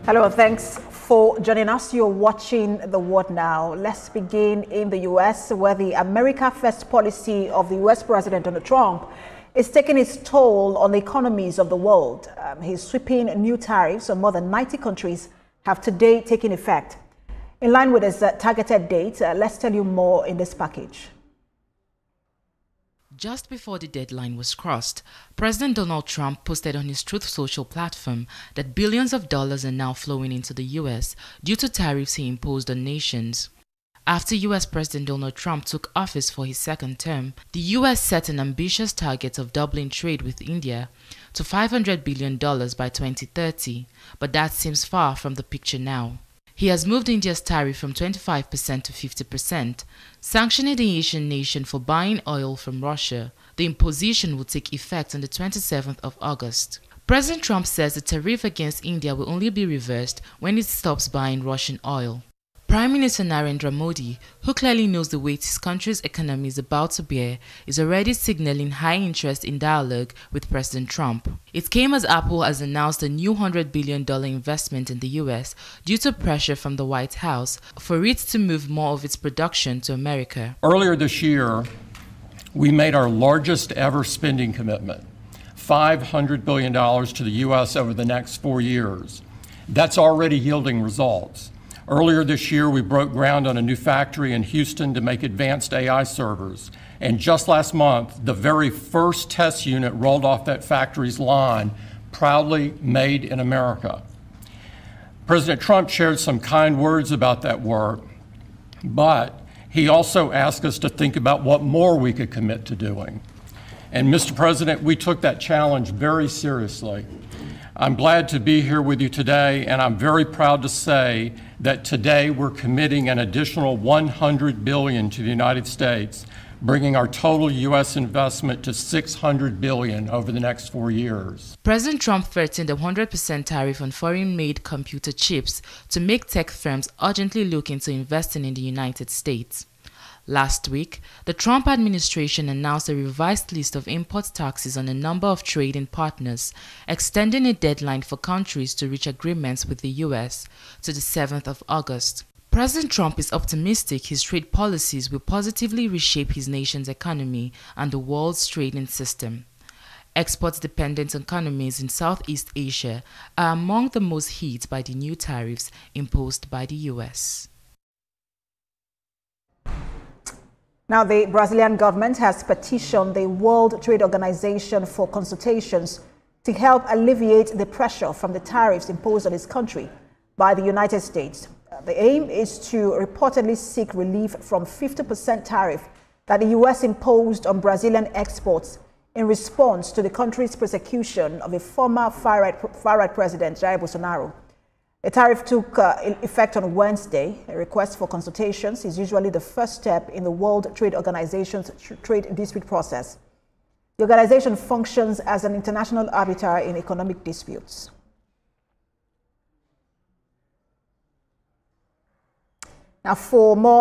Hello, and thanks for joining us. You're watching The World Now. Let's begin in the U.S., where the America First policy of the U.S. President Donald Trump is taking its toll on the economies of the world. His sweeping new tariffs on more than 90 countries have today taken effect. In line with his targeted date, let's tell you more in this package. Just before the deadline was crossed, President Donald Trump posted on his Truth Social platform that billions of dollars are now flowing into the U.S. due to tariffs he imposed on nations. After U.S. President Donald Trump took office for his second term, the U.S. set an ambitious target of doubling trade with India to $500 billion by 2030, but that seems far from the picture now. He has moved India's tariff from 25% to 50%, sanctioning the Asian nation for buying oil from Russia. The imposition will take effect on the 27th of August. President Trump says the tariff against India will only be reversed when it stops buying Russian oil. Prime Minister Narendra Modi, who clearly knows the weight his country's economy is about to bear, is already signaling high interest in dialogue with President Trump. It came as Apple has announced a new $100 billion investment in the U.S. due to pressure from the White House for it to move more of its production to America. Earlier this year, we made our largest ever spending commitment, $500 billion to the U.S. over the next 4 years. That's already yielding results. Earlier this year, we broke ground on a new factory in Houston to make advanced AI servers. And just last month, the very first test unit rolled off that factory's line, proudly made in America. President Trump shared some kind words about that work, but he also asked us to think about what more we could commit to doing. And Mr. President, we took that challenge very seriously. I'm glad to be here with you today, and I'm very proud to say that today we're committing an additional $100 billion to the United States, bringing our total U.S. investment to $600 billion over the next 4 years. President Trump threatened a 100% tariff on foreign-made computer chips to make tech firms urgently look into investing in the United States. Last week, the Trump administration announced a revised list of import taxes on a number of trading partners, extending a deadline for countries to reach agreements with the U.S. to the 7th of August. President Trump is optimistic his trade policies will positively reshape his nation's economy and the world's trading system. Export-dependent economies in Southeast Asia are among the most hit by the new tariffs imposed by the U.S. Now, the Brazilian government has petitioned the World Trade Organization for consultations to help alleviate the pressure from the tariffs imposed on its country by the United States. The aim is to reportedly seek relief from 50% tariff that the U.S. imposed on Brazilian exports in response to the country's persecution of a former far-right president, Jair Bolsonaro. The tariff took effect on Wednesday. A request for consultations is usually the first step in the World Trade Organization's trade dispute process. The organization functions as an international arbiter in economic disputes. Now, for more